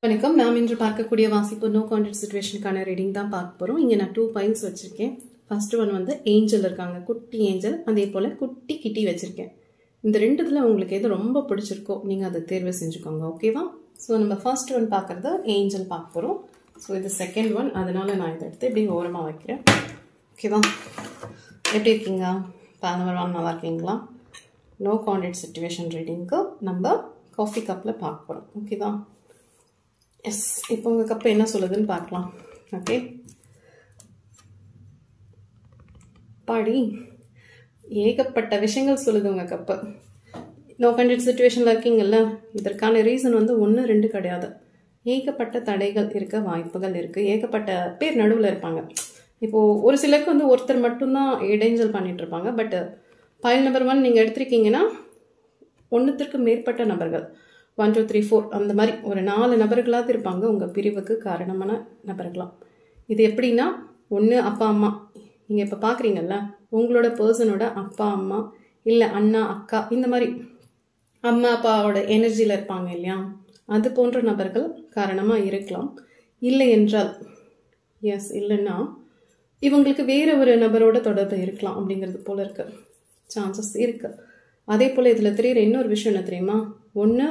வணக்கம். நாம் இன்று பார்க்கக்கூடிய வாசிப்பு நோ கான்டெக்ட் சிச்சுவேஷனுக்கான ரீடிங் தான் பார்க்க போறோம். இங்க நான் 2 பாயிண்ட்ஸ் வச்சிருக்கேன். ஃபர்ஸ்ட் ஒன் வந்து ஏஞ்சல் இருக்காங்க, குட்டி ஏஞ்சல், அதே போல குட்டி கிட்டி வச்சிருக்கேன். இந்த ரெண்டுத்துல உங்களுக்கு எது ரொம்ப பிடிச்சிருக்கோ நீங்க அதை தேர்வு செஞ்சுக்கோங்க. ஓகேவா? ஸோ நம்ம ஃபர்ஸ்ட் ஒன் பார்க்கறது ஏஞ்சல் பார்க்க போறோம். ஸோ இது செகண்ட் ஒன், அதனால நான் இதை எடுத்து இப்படி ஓரமா வைக்கிறேன். ஓகேவா? எப்படி இருக்கீங்க? பானவரம் நல்லா இருக்கீங்களா? நோ கான்டெக்ட் சிச்சுவேஷன் ரீடிங்க்கு நம்ம காஃபி கப்பில் பார்க்க போகிறோம். ஓகேவா? எஸ், இப்போ உங்கள் கப்பு என்ன சொல்லுதுன்னு பார்க்கலாம். ஓகே, பாடி ஏகப்பட்ட விஷயங்கள் சொல்லுது உங்கள் கப்பு. நோ கான்டெக்ட் சிச்சுவேஷனில் இருக்கீங்கல்ல, இதற்கான ரீசன் வந்து 1 2 கிடையாது. ஏகப்பட்ட தடைகள் இருக்க வாய்ப்புகள் இருக்குது. ஏகப்பட்ட பேர் நடுவில் இருப்பாங்க. இப்போது ஒரு சிலருக்கு வந்து ஒருத்தர் மட்டும்தான் இடைஞ்சல் பண்ணிட்டு இருப்பாங்க. பட் பைல் நம்பர் 1 நீங்கள் எடுத்திருக்கீங்கன்னா ஒன்றுத்திற்கு மேற்பட்ட நபர்கள் 1 2 3 4 அந்த மாதிரி ஒரு 4 நபர்களாவது இருப்பாங்க உங்கள் பிரிவுக்கு காரணமான நபர்களாம். இது எப்படின்னா, ஒன்று அப்பா அம்மா, நீங்கள் இப்போ பார்க்குறீங்கல்ல உங்களோட பர்சனோட அப்பா அம்மா இல்லை அண்ணா அக்கா, இந்த மாதிரி அம்மா அப்பாவோட எனர்ஜியில் இருப்பாங்க இல்லையா, அது போன்ற நபர்கள் காரணமாக இருக்கலாம். இல்லை என்றால் எஸ், இல்லைன்னா இவங்களுக்கு வேற ஒரு நபரோட தொடர்பு இருக்கலாம் அப்படிங்கிறது போல இருக்கு, சான்சஸ் இருக்கு. அதே போல் இதில் தெரியுற இன்னொரு விஷயம் என்ன தெரியுமா, ஒன்று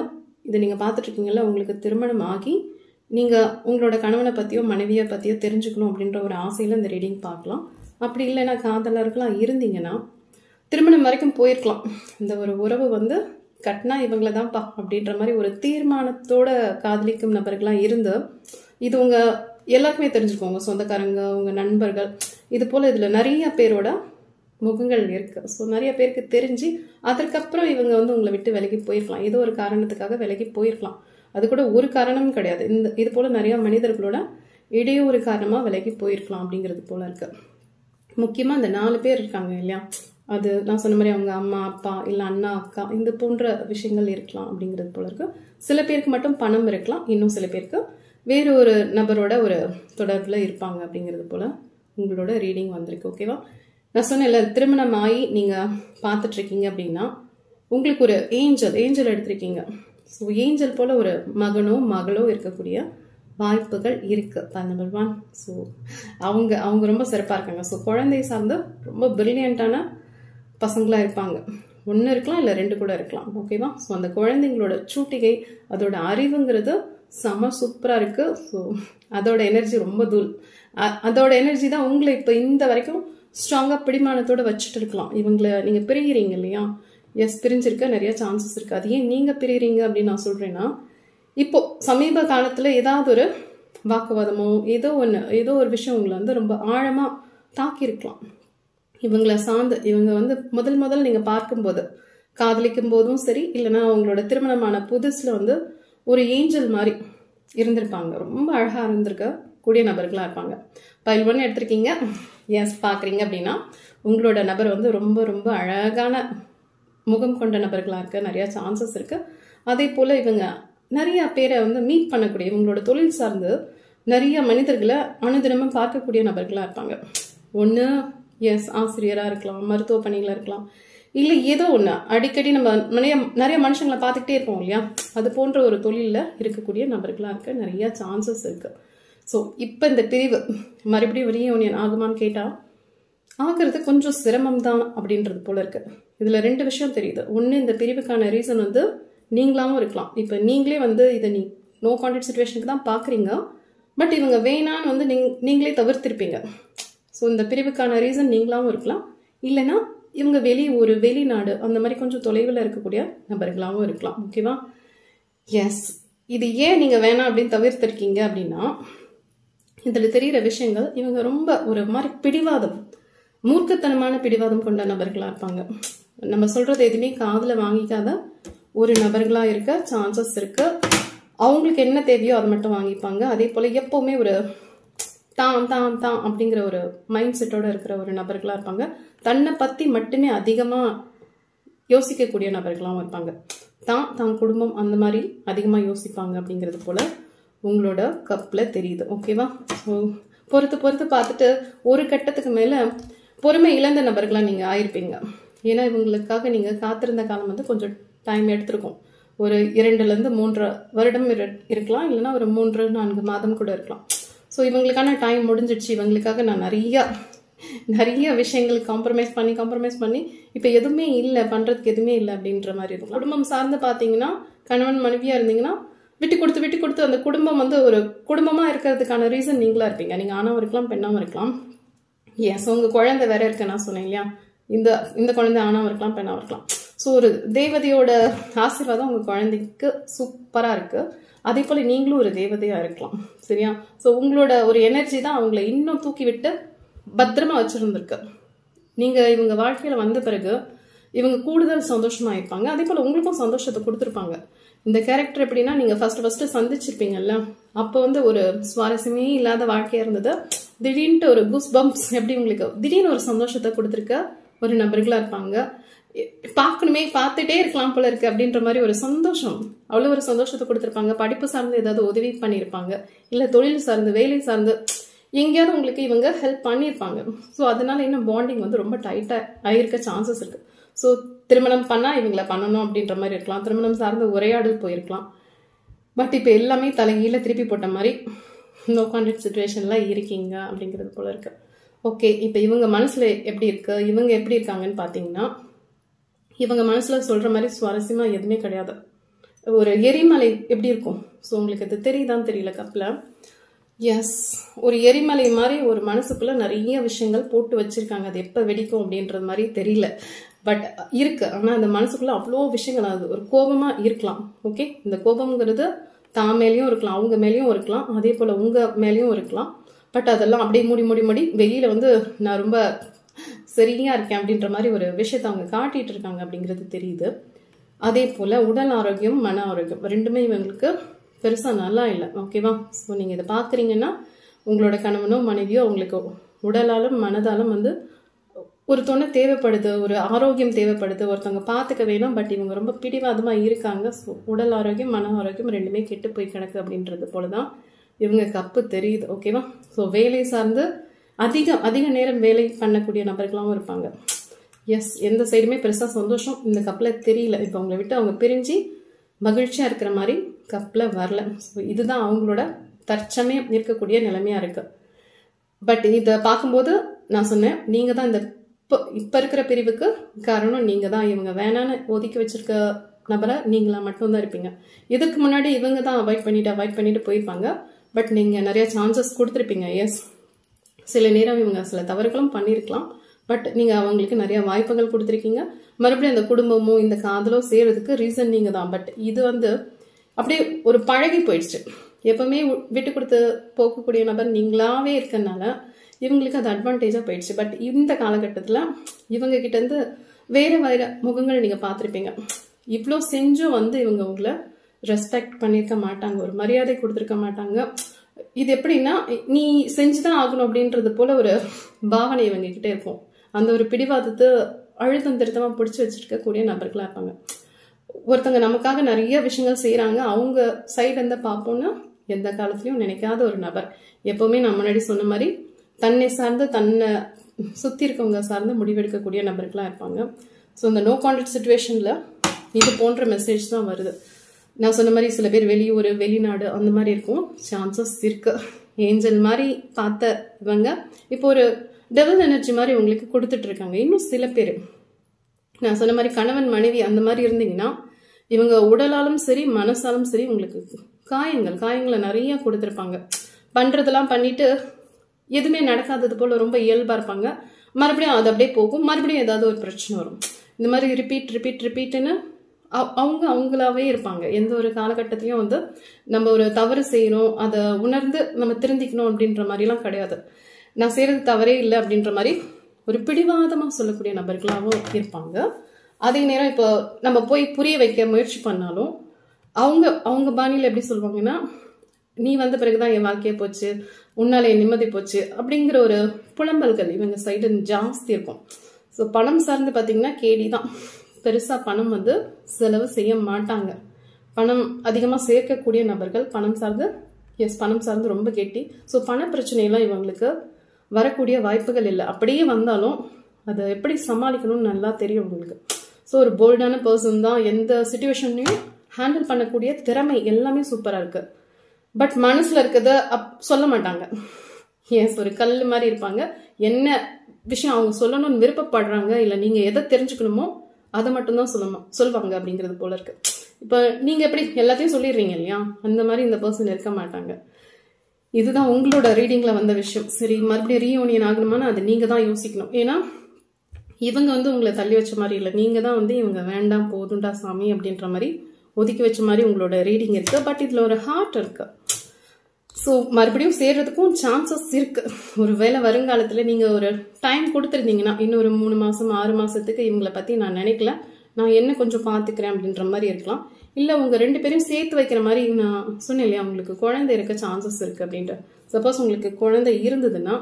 இதை நீங்கள் பார்த்துட்ருக்கீங்களா, உங்களுக்கு திருமணம் ஆகி நீங்கள் உங்களோட கணவனை பற்றியோ மனைவியை பற்றியோ தெரிஞ்சுக்கணும் அப்படின்ற ஒரு ஆசையில் இந்த ரீடிங் பார்க்கலாம். அப்படி இல்லைன்னா காதலர்களாக இருந்தீங்கன்னா திருமணம் வரைக்கும் போயிருக்கலாம். இந்த ஒரு உறவு வந்து கட்டினா இவங்கள தான்ப்பா அப்படின்ற மாதிரி ஒரு தீர்மானத்தோட காதலிக்கும் நபர்களாக இருந்து இது உங்கள் எல்லாருக்குமே தெரிஞ்சுக்கோங்க, உங்கள் சொந்தக்காரங்க, உங்கள் நண்பர்கள், இது போல் இதில் நிறைய பேரோட முகங்கள் இருக்கு. ஸோ நிறைய பேருக்கு தெரிஞ்சு அதற்கப்புறம் இவங்க வந்து உங்களை விட்டு விலகி போயிருக்கலாம். ஏதோ ஒரு காரணத்துக்காக விலகி போயிருக்கலாம். அது கூட ஒரு காரணமும் கிடையாது. இது போல நிறைய மனிதர்களோட இடையூறு காரணமாக விலகி போயிருக்கலாம் அப்படிங்கிறது போல இருக்கு. முக்கியமாக இந்த 4 பேர் இருக்காங்க இல்லையா, அது நான் சொன்ன மாதிரி அவங்க அம்மா அப்பா இல்லை அண்ணா அக்கா, இந்த போன்ற விஷயங்கள் இருக்கலாம் அப்படிங்கிறது போல இருக்கு. சில பேருக்கு மட்டும் பணம் இருக்கலாம், இன்னும் சில பேருக்கு வேறு ஒரு நபரோட ஒரு தொடர்பில் இருப்பாங்க அப்படிங்கிறது போல உங்களோட ரீடிங் வந்திருக்கு. ஓகேவா? நான் சொன்னேன்ல, திருமணம் ஆகி நீங்கள் பார்த்துட்ருக்கீங்க அப்படின்னா உங்களுக்கு ஒரு ஏஞ்சல் எடுத்திருக்கீங்க. ஸோ ஏஞ்சல் போல் ஒரு மகனோ மகளோ இருக்கக்கூடிய வாய்ப்புகள் இருக்குது. நம்பர் 1. ஸோ அவங்க ரொம்ப சிறப்பாக இருக்காங்க. ஸோ குழந்தை சார்ந்து ரொம்ப பிரில்லியண்ட்டான பசங்களாக இருப்பாங்க. 1 இருக்கலாம் இல்லை 2 கூட இருக்கலாம். ஓகேவா? ஸோ அந்த குழந்தைங்களோட சூட்டிகை, அதோட அறிவுங்கிறது செம்ம சூப்பராக இருக்குது. ஸோ அதோட எனர்ஜி ரொம்ப தூள். அதோட எனர்ஜி தான் உங்களை இப்போ இந்த வரைக்கும் ஸ்ட்ராங்காக பிடிமானத்தோடு வச்சுட்டு இருக்கலாம். இவங்களை நீங்கள் பிரிகிறீங்க இல்லையா, எஸ், பிரிஞ்சிருக்க நிறைய சான்சஸ் இருக்குது. அது ஏன் நீங்கள் பிரிகிறீங்க அப்படின்னு நான் சொல்கிறேன்னா, இப்போ சமீப காலத்தில் ஏதாவது ஒரு வாக்குவாதமோ ஏதோ ஒரு விஷயம் உங்களை வந்து ரொம்ப ஆழமாக தாக்கியிருக்கலாம். இவங்களை சார்ந்து இவங்க வந்து முதல் நீங்கள் பார்க்கும்போது, காதலிக்கும் போதும் சரி, இல்லைன்னா அவங்களோட திருமணமான புதுசில் வந்து ஒரு ஏஞ்சல் மாதிரி இருந்திருப்பாங்க. ரொம்ப அழகாக இருந்திருக்க கூடிய நபர்களாக இருப்பாங்க. பைல் 1 எடுத்திருக்கீங்க, எஸ், பார்க்குறீங்க அப்படின்னா உங்களோட நபர் வந்து ரொம்ப ரொம்ப அழகான முகம் கொண்ட நபர்களாக இருக்க நிறையா சான்சஸ் இருக்குது. அதே போல் இவங்க நிறையா பேரை வந்து மீட் பண்ணக்கூடிய, இவங்களோட தொழில் சார்ந்து நிறைய மனிதர்களை அனுதினமும் பார்க்கக்கூடிய நபர்களாக இருப்பாங்க. ஒன்று எஸ், ஆசிரியராக இருக்கலாம், மருத்துவ பணிகளாக இருக்கலாம், இல்லை ஏதோ ஒன்று அடிக்கடி நம்ம நிறைய மனுஷங்களை பார்த்துக்கிட்டே இருப்போம் இல்லையா, அது போன்ற ஒரு தொழிலில் இருக்கக்கூடிய நபர்களாக இருக்க நிறைய சான்சஸ் இருக்குது. ஸோ இப்போ இந்த பிரிவு மறுபடியும் ரீயூனியன் ஆகுமான்னு கேட்டால் ஆகிறது கொஞ்சம் சிரமம் தான் அப்படின்றது போல இருக்கு. இதில் 2 விஷயம் தெரியுது. ஒன்று, இந்த பிரிவுக்கான ரீசன் வந்து நீங்களாகவும் இருக்கலாம். இப்போ நீங்களே வந்து இதை நோ கான்டெக்ட் சிச்சுவேஷனுக்கு தான் பார்க்குறீங்க, பட் இவங்க வேணான்னு வந்து நீங்களே தவிர்த்திருப்பீங்க. ஸோ இந்த பிரிவுக்கான ரீசன் நீங்களாகவும் இருக்கலாம், இல்லைன்னா இவங்க வெளிநாடு அந்த மாதிரி கொஞ்சம் தொலைவில் இருக்கக்கூடிய நபர்களாகவும் இருக்கலாம். ஓகேவா? எஸ், இது ஏன் நீங்கள் வேணாம் அப்படின்னு தவிர்த்திருக்கீங்க அப்படின்னா, இதில் தெரிகிற விஷயங்கள், இவங்க ரொம்ப ஒரு மாதிரி பிடிவாதம், மூர்க்கத்தனமான பிடிவாதம் கொண்ட நபர்களாக இருப்பாங்க. நம்ம சொல்கிறது எதுவுமே காதில் வாங்கிக்காத ஒரு நபர்களாக இருக்க சான்சஸ் இருக்குது. அவங்களுக்கு என்ன தேவையோ அதை மட்டும் வாங்கிப்பாங்க. அதே போல் எப்போவுமே ஒரு தான் அப்படிங்கிற ஒரு மைண்ட் செட்டோடு இருக்கிற ஒரு நபர்களாக இருப்பாங்க. தன்னை பற்றி மட்டுமே அதிகமாக யோசிக்கக்கூடிய நபர்களாகவும் இருப்பாங்க. தான் குடும்பம் அந்த மாதிரி அதிகமாக யோசிப்பாங்க அப்படிங்கிறது போல் உங்களோட கப்பில் தெரியுது. ஓகேவா? ஸோ பொறுத்து பார்த்துட்டு ஒரு கட்டத்துக்கு மேலே பொறுமை இழந்த நபர்களாக நீங்கள் ஆயிருப்பீங்க. ஏன்னா இவங்களுக்காக நீங்கள் காத்திருந்த காலம் வந்து கொஞ்சம் டைம் எடுத்திருக்கும். ஒரு 2லேருந்து 3 வருடம் இருக்கலாம், இல்லைன்னா ஒரு 3-4 மாதம் கூட இருக்கலாம். ஸோ இவங்களுக்கான டைம் முடிஞ்சிடுச்சு. இவங்களுக்காக நான் நிறைய விஷயங்கள் காம்ப்ரமைஸ் பண்ணி இப்போ எதுவுமே இல்லை, பண்ணுறதுக்கு எதுவுமே இல்லை அப்படின்ற மாதிரி இருக்கும். குடும்பம் சார்ந்து பார்த்தீங்கன்னா கணவன் மனைவியாக இருந்தீங்கன்னா விட்டு கொடுத்து அந்த குடும்பம் வந்து ஒரு குடும்பமாக இருக்கிறதுக்கான ரீசன் நீங்களாக இருப்பீங்க. நீங்கள் ஆணாவும் இருக்கலாம், பெண்ணாவும் இருக்கலாம். எஸ், உங்கள் குழந்தை வேற இருக்கு நான் சொன்னேன் இல்லையா, இந்த குழந்தை ஆணாவும் இருக்கலாம், பெண்ணாவும் இருக்கலாம். ஸோ ஒரு தேவதையோட ஆசீர்வாதம் உங்கள் குழந்தைக்கு சூப்பராக இருக்குது. அதே போல் நீங்களும் ஒரு தேவதையாக இருக்கலாம். சரியா? ஸோ உங்களோட ஒரு எனர்ஜி தான் அவங்கள இன்னும் தூக்கி விட்டு பத்திரமா வச்சுருந்துருக்கு. நீங்கள் இவங்க வாழ்க்கையில் வந்த பிறகு இவங்க கூடுதல் சந்தோஷமாக இருப்பாங்க. அதே போல் உங்களுக்கும் சந்தோஷத்தை கொடுத்துருப்பாங்க. இந்த கேரக்டர் எப்படின்னா, நீங்கள் ஃபஸ்ட்டு சந்திச்சிருப்பீங்கல்ல, அப்போ வந்து ஒரு சுவாரஸ்யமே இல்லாத வாழ்க்கையாக இருந்தது. திடீர்னு ஒரு குஸ் பம்ப்ஸ் எப்படி உங்களுக்கு திடீர்னு ஒரு சந்தோஷத்தை கொடுத்துருக்க ஒரு நபர்களாக இருப்பாங்க. பார்த்துட்டே இருக்கலாம் போல இருக்கு அப்படின்ற மாதிரி ஒரு சந்தோஷம், அவ்வளோ ஒரு சந்தோஷத்தை கொடுத்துருப்பாங்க. படிப்பு சார்ந்து ஏதாவது உதவி பண்ணியிருப்பாங்க, இல்லை தொழில் சார்ந்து வேலை சார்ந்து எங்கேயாவது உங்களுக்கு இவங்க ஹெல்ப் பண்ணியிருப்பாங்க. ஸோ அதனால இன்னும் பாண்டிங் வந்து ரொம்ப டைட்டாக ஆகிருக்க சான்சஸ் இருக்கு. ஸோ திருமணம் பண்ணால் இவங்களை பண்ணணும் அப்படின்ற மாதிரி இருக்கலாம், திருமணம் சார்ந்த உரையாடல் போயிருக்கலாம். பட் இப்போ எல்லாமே தலைகீழ திருப்பி போட்ட மாதிரி நோ கான்டாக்ட் சிச்சுவேஷன்லாம் இருக்கீங்க அப்படிங்கிறது போல இருக்கு. ஓகே, இப்போ இவங்க மனசில் எப்படி இருக்கு, இவங்க எப்படி இருக்காங்கன்னு பார்த்தீங்கன்னா, இவங்க மனசில் சொல்கிற மாதிரி சுவாரஸ்யமாக எதுவுமே கிடையாது. ஒரு எரிமலை எப்படி இருக்கும், ஸோ உங்களுக்கு அது தெரியுதான்னு தெரியல கப்பில். எஸ், ஒரு எரிமலை மாதிரி ஒரு மனசுக்குள்ளே நிறைய விஷயங்கள் போட்டு வச்சுருக்காங்க. அது எப்போ வெடிக்கும் அப்படின்றது மாதிரி தெரியல, பட் இருக்கு. ஆனால் அந்த மனசுக்குள்ளே அவ்வளோ விஷயங்கள், அது ஒரு கோபமாக இருக்கலாம். ஓகே, இந்த கோபம்ங்கிறது தான் மேலேயும் இருக்கலாம், அவங்க மேலேயும் இருக்கலாம், அதே போல் உங்கள் மேலேயும் இருக்கலாம். பட் அதெல்லாம் அப்படியே மூடி வெளியில் வந்து நான் ரொம்ப சரியா இருக்கேன் அப்படின்ற மாதிரி ஒரு விஷயத்தை அவங்க காட்டிட்டு இருக்காங்க அப்படிங்கிறது தெரியுது. அதே போல் உடல் ஆரோக்கியம், மன ஆரோக்கியம் ரெண்டுமே இவங்களுக்கு பெருசாக நல்லா இல்லை. ஓகேவா? ஸோ நீங்கள் இதை பார்க்குறீங்கன்னா உங்களோட கணவனோ மனைவியோ உங்களுக்கு உடலாலும் மனதாலும் வந்து ஒரு துணை தேவைப்படுது, ஒரு ஆரோக்கியம் தேவைப்படுது, ஒருத்தவங்க பார்த்துக்க வேணும். பட் இவங்க ரொம்ப பிடிவாதமாக இருக்காங்க. ஸோ உடல் ஆரோக்கியம் மன ஆரோக்கியம் ரெண்டுமே கெட்டு போய் கிடக்கு அப்படின்றது போல தான் இவங்க கப்பு தெரியுது. ஓகேவா? ஸோ வேலை சார்ந்து அதிக நேரம் வேலை பண்ணக்கூடிய நபர்களாகவும் இருப்பாங்க. எஸ், எந்த சைடுமே பெருசாக சந்தோஷம் இந்த கப்பில் தெரியல. இப்போ அவங்கள விட்டு அவங்க பிரிஞ்சு மகிழ்ச்சியாக இருக்கிற மாதிரி கப்பில் வரல. ஸோ இதுதான் அவங்களோட தற்சமயம் இருக்கக்கூடிய நிலைமையாக இருக்குது. பட் இதை பார்க்கும்போது நான் சொன்னேன், நீங்கள் தான் இந்த இப்போ இருக்கிற பிரிவுக்கு காரணம் நீங்கள் தான். இவங்க வேணான்னு ஒதுக்கி வச்சிருக்க நபரை நீங்களா மட்டும்தான் இருப்பீங்க. இதுக்கு முன்னாடி இவங்க தான் அவாய்ட் பண்ணிட்டு போயிருப்பாங்க. பட் நீங்கள் நிறைய சான்சஸ் கொடுத்துருப்பீங்க. எஸ், சில நேரம் இவங்க சில தவறுகளும் பண்ணியிருக்கலாம். பட் நீங்கள் அவங்களுக்கு நிறைய வாய்ப்புகள் கொடுத்துருக்கீங்க. மறுபடியும் அந்த குடும்பமோ இந்த காதலோ செய்கிறதுக்கு ரீசன் நீங்கள் தான். பட் இது வந்து அப்படியே ஒரு பழகி போயிடுச்சு. எப்பவுமே விட்டு கொடுத்து போகக்கூடிய நபர் நீங்களாவே இருக்கனால இவங்களுக்கு அது அட்வான்டேஜாக போயிடுச்சு. பட் இந்த காலகட்டத்தில் இவங்க கிட்டேருந்து வேறு முகங்கள் நீங்கள் பார்த்துருப்பீங்க. இவ்வளோ செஞ்சும் வந்து இவங்க உங்களை ரெஸ்பெக்ட் பண்ணியிருக்க மாட்டாங்க, ஒரு மரியாதை கொடுத்துருக்க மாட்டாங்க. இது எப்படின்னா, நீ செஞ்சுதான் ஆகணும் அப்படின்றது போல ஒரு பாவனை இவங்க கிட்டே இருக்கும். அந்த ஒரு பிடிவாதத்தை அழுத்தம் திருத்தமாக பிடிச்சி வச்சிருக்கக்கூடிய நபர்களாக இருப்பாங்க. ஒருத்தங்க நமக்காக நிறைய விஷயங்கள் செய்கிறாங்க, அவங்க சைடு இருந்து பார்ப்போம்னா எந்த காலத்துலையும் நினைக்காத ஒரு நபர். எப்பவுமே நான் முன்னாடி சொன்ன மாதிரி தன்னை சார்ந்து தன்னை சுற்றி இருக்கவங்க சார்ந்து முடிவெடுக்கக்கூடிய நபர்களாக இருப்பாங்க. ஸோ இந்த நோ கான்டாக்ட் சிச்சுவேஷனில் இது போன்ற மெசேஜ் தான் வருது. நான் சொன்ன மாதிரி சில பேர் வெளியூர் வெளிநாடு அந்த மாதிரி இருக்கும், சான்சஸ் இருக்கு. ஏஞ்சல் மாதிரி பார்த்த இவங்க இப்போ ஒரு டெவல் எனர்ஜி மாதிரி உங்களுக்கு கொடுத்துட்டு இருக்காங்க. இன்னும் சில பேர் நான் சொன்ன மாதிரி கணவன் மனைவி அந்த மாதிரி இருந்தீங்கன்னா இவங்க உடலாலும் சரி மனசாலும் சரி உங்களுக்கு காயங்களை நிறைய கொடுத்துருப்பாங்க. பண்ணுறதெல்லாம் பண்ணிட்டு எதுவுமே நடக்காதது போல ரொம்ப இயல்பாக இருப்பாங்க. மறுபடியும் அது அப்படியே போகும், மறுபடியும் ஏதாவது ஒரு பிரச்சனை வரும். இந்த மாதிரி ரிப்பீட்டுன்னு அவங்களாவே இருப்பாங்க. எந்த ஒரு காலகட்டத்திலையும் வந்து நம்ம ஒரு தவறு செய்யணும், அதை உணர்ந்து நம்ம திருந்திக்கணும் அப்படின்ற மாதிரிலாம் கிடையாது. நான் செய்கிறது தவறே இல்லை அப்படின்ற மாதிரி ஒரு பிடிவாதமாக சொல்லக்கூடிய நபர்களாகவும் இருப்பாங்க. அதே நேரம் இப்போ நம்ம போய் புரிய வைக்க முயற்சி பண்ணாலும் அவங்க பாணியில் எப்படி சொல்லுவாங்கன்னா, நீ வந்த பிறகுதான் என் வாழ்க்கையே போச்சு, உன்னால என் நிம்மதி போச்சு அப்படிங்கிற ஒரு புலம்பல்கள் இவங்க சைடு ஜாஸ்தி இருக்கும். ஸோ பணம் சார்ந்து பார்த்தீங்கன்னா கேடி தான். பெருசாக பணம் வந்து செலவு செய்ய மாட்டாங்க. பணம் அதிகமாக சேர்க்கக்கூடிய நபர்கள் பணம் சார்ந்து ரொம்ப கெட்டி. ஸோ பண பிரச்சனையெல்லாம் இவங்களுக்கு வரக்கூடிய வாய்ப்புகள் இல்லை. அப்படியே வந்தாலும் அதை எப்படி சமாளிக்கணும்னு நல்லா தெரியும் உங்களுக்கு. ஸோ ஒரு போல்டான பர்சன் தான், எந்த சுச்சுவேஷன்லையும் ஹேண்டில் பண்ணக்கூடிய திறமை எல்லாமே சூப்பரா இருக்கு. பட் மனசுல இருக்கிறத சொல்ல மாட்டாங்க. எஸ், ஒரு கல் மாதிரி இருப்பாங்க. என்ன விஷயம் அவங்க சொல்லணும்னு விருப்பப்படுறாங்க, இல்ல நீங்க எதை தெரிஞ்சுக்கணுமோ அதை மட்டும்தான் சொல்லுவாங்க அப்படிங்கிறது போல இருக்கு. இப்ப நீங்க எப்படி எல்லாத்தையும் சொல்லிடுறீங்க இல்லையா, அந்த மாதிரி இந்த பர்சன் இருக்க மாட்டாங்க. இதுதான் உங்களோட ரீடிங்ல வந்த விஷயம். சரி, மறுபடியும் ரீயூனியன் ஆகணுமான்னு அது நீங்க தான் யோசிக்கணும். ஏன்னா இவங்க வந்து உங்களை தள்ளி வச்ச மாதிரி இல்லை, நீங்க தான் வந்து இவங்க வேண்டாம் போதுண்டா சாமி அப்படின்ற மாதிரி ஒதுக்கி வச்ச மாதிரி உங்களோட ரீடிங் இருக்கு. பட் இதுல ஒரு ஹார்ட் இருக்கு. ஸோ மறுபடியும் சேர்றதுக்கும் சான்சஸ் இருக்கு. ஒருவேளை வருங்காலத்துல நீங்க ஒரு டைம் கொடுத்துருந்தீங்கன்னா, இன்னும் ஒரு 3 மாசம் 6 மாசத்துக்கு இவங்களை பத்தி நான் நினைக்கல, நான் என்ன கொஞ்சம் பாத்துக்கிறேன் அப்படின்ற மாதிரி இருக்கலாம். இல்ல உங்க 2 பேரையும் சேர்த்து வைக்கிற மாதிரி நான் சொன்னேன் இல்லையா, உங்களுக்கு குழந்தை இருக்க சான்சஸ் இருக்கு அப்படின்ட்டு. சப்போஸ் உங்களுக்கு குழந்தை இருந்ததுன்னா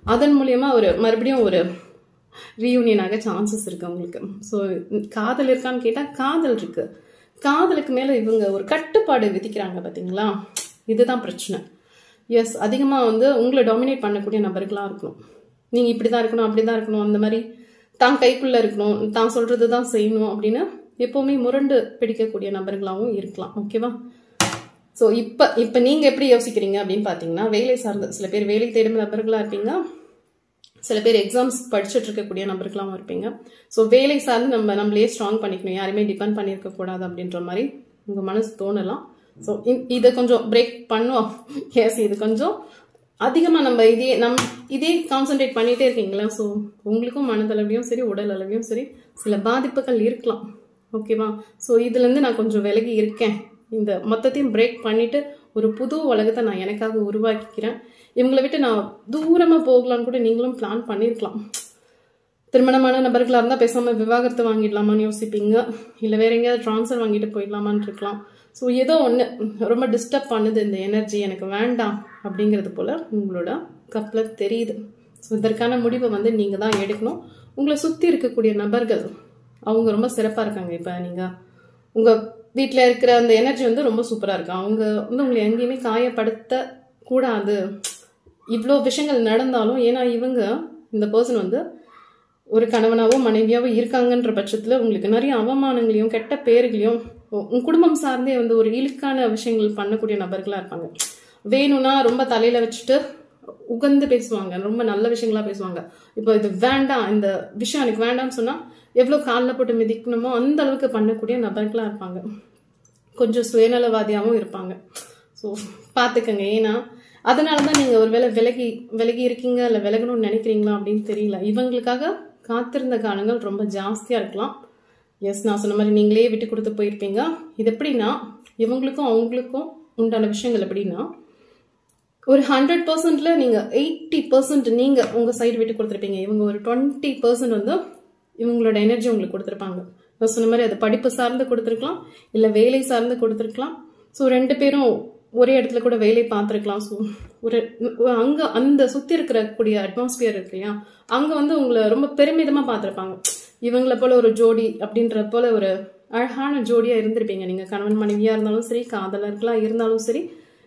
அதன் மூலியமா ஒரு மறுபடியும் ஒரு ரீயூனியன் ஆக சான்சஸ் இருக்கு உங்களுக்கு. ஸோ காதல் இருக்கான்னு கேட்டா காதல் இருக்கு. காதலுக்கு மேல இவங்க ஒரு கட்டுப்பாடு விதிக்கிறாங்க பாத்தீங்களா, இதுதான் பிரச்சனை. எஸ், அதிகமா வந்து உங்களை டாமினேட் பண்ணக்கூடிய நபர்களா இருக்கணும். நீங்க இப்படிதான் இருக்கணும், அப்படிதான் இருக்கணும், அந்த மாதிரி தான் கைக்குள்ள இருக்கணும், தான் சொல்றதுதான் செய்யணும் அப்படின்னு எப்பவுமே முரண்டு பிடிக்கக்கூடிய நபர்களாகவும் இருக்கலாம். ஓகேவா? ஸோ இப்ப நீங்க எப்படி யோசிக்கிறீங்க அப்படின்னு பாத்தீங்கன்னா, வேலை சார்ந்த சில பேர் வேலை தேடும் நபர்களா இருப்பீங்க, சில பேர் எக்ஸாம்ஸ் படிச்சுட்டு இருக்கக்கூடிய நபர்களாகவும் இருப்பீங்க. ஸோ வேலை சார்ந்து நம்மளே ஸ்ட்ராங் பண்ணிக்கணும், யாருமே டிபெண்ட் பண்ணியிருக்க கூடாது அப்படின்ற மாதிரி உங்க மனசு தோணலாம். ஸோ இதை கொஞ்சம் பிரேக் பண்ணுவோம். எஸ், இது கொஞ்சம் அதிகமா நம்ம இதே கான்சென்ட்ரேட் பண்ணிட்டே இருக்கீங்களா, ஸோ உங்களுக்கும் மனதளவையும் சரி உடல் அளவையும் சரி சில பாதிப்புகள் இருக்கலாம். ஓகேவா? ஸோ இதுல இருந்து நான் கொஞ்சம் விலகி இருக்கேன், இந்த மொத்தத்தையும் பிரேக் பண்ணிட்டு ஒரு புது உலகத்தை நான் எனக்காக உருவாக்கிக்கிறேன், இவங்களை விட்டு நான் தூரமா போகலான்னு கூட நீங்களும் பிளான் பண்ணிருக்கலாம். திருமணமான நபர்களா இருந்தா பேசாம விவாகரத்து வாங்கிடலாமான்னு யோசிப்பீங்க, இல்ல வேற எங்கேயாவது டிரான்ஸ்ஃபர் வாங்கிட்டு போயிடலாமான்னு இருக்கலாம். ஸோ ஏதோ ஒன்று ரொம்ப டிஸ்டர்ப் பண்ணுது, இந்த எனர்ஜி எனக்கு வேண்டாம் அப்படிங்கிறது போல உங்களோட கப்ல தெரியுது. ஸோ இதற்கான முடிவை வந்து நீங்க தான் எடுக்கணும். உங்களை சுத்தி இருக்கக்கூடிய நபர்கள் அவங்க ரொம்ப சிறப்பா இருக்காங்க. இப்ப நீங்க உங்க வீட்டுல இருக்கிற அந்த எனர்ஜி வந்து ரொம்ப சூப்பரா இருக்கு. அவங்க வந்து உங்களை எங்கேயுமே காயப்படுத்த கூடாது, இவ்வளோ விஷயங்கள் நடந்தாலும். ஏன்னா இவங்க இந்த பர்சன் வந்து ஒரு கணவனாவோ மனைவியாவோ இருக்காங்கன்ற பட்சத்துல உங்களுக்கு நிறைய அவமானங்களையும் கெட்ட பேர்களையும் உங்க குடும்பம் சார்ந்தே வந்து ஒரு இழுக்கான விஷயங்கள் பண்ணக்கூடிய நபர்களா இருப்பாங்க. வேணும்னா ரொம்ப தலையில வச்சுட்டு உகந்து பேசுவாங்க, ரொம்ப நல்ல விஷயங்களா பேசுவாங்க. இப்போ இது வேண்டாம், இந்த விஷயம் எனக்கு வேண்டாம்னு சொன்னா எவ்வளவு காலில் போட்டு மிதிக்கணுமோ அந்த அளவுக்கு பண்ணக்கூடிய நபர்களா இருப்பாங்க. கொஞ்சம் சுயநலவாதியாகவும் இருப்பாங்க. ஸோ பாத்துக்கங்க. ஏன்னா அதனாலதான் நீங்க ஒருவேளை விலகி இருக்கீங்க, இல்ல விலகணும்னு நினைக்கிறீங்களா அப்படின்னு தெரியல. இவங்களுக்காக காத்திருந்த காலங்கள் ரொம்ப ஜாஸ்தியா இருக்கலாம். எஸ், நான் சொன்ன மாதிரி நீங்களே விட்டு கொடுத்து போயிருப்பீங்க. இது எப்படின்னா, இவங்களுக்கும் அவங்களுக்கும் உண்டான விஷயங்கள் எப்படின்னா, ஒரு 100%ல நீங்க 80% நீங்க உங்க சைடு விட்டு கொடுத்துருப்பீங்க. இவங்க ஒரு 20% வந்து இவங்களோட எனர்ஜி உங்களுக்கு கொடுத்துருப்பாங்க. நான் சொன்ன மாதிரி அது படிப்பு சார்ந்து கொடுத்துருக்கலாம், இல்ல வேலை சார்ந்து கொடுத்துருக்கலாம். ஸோ 2 பேரும் ஒரே இடத்துல கூட வேலை பார்த்துருக்கலாம். ஸோ ஒரு அங்க அந்த சுத்தி இருக்கக்கூடிய அட்மாஸ்பியர் இருக்கு இல்லையா, அங்க வந்து உங்களை ரொம்ப பெருமிதமா பார்த்துருப்பாங்க. இவங்களை போல ஒரு ஜோடி அப்படின்ற போல ஒரு அழகான ஜோடியா இருந்திருப்பீங்க. நீங்க கணவன் மனைவியா இருந்தாலும் சரி, காதலர்களா இருந்தாலும் சரி,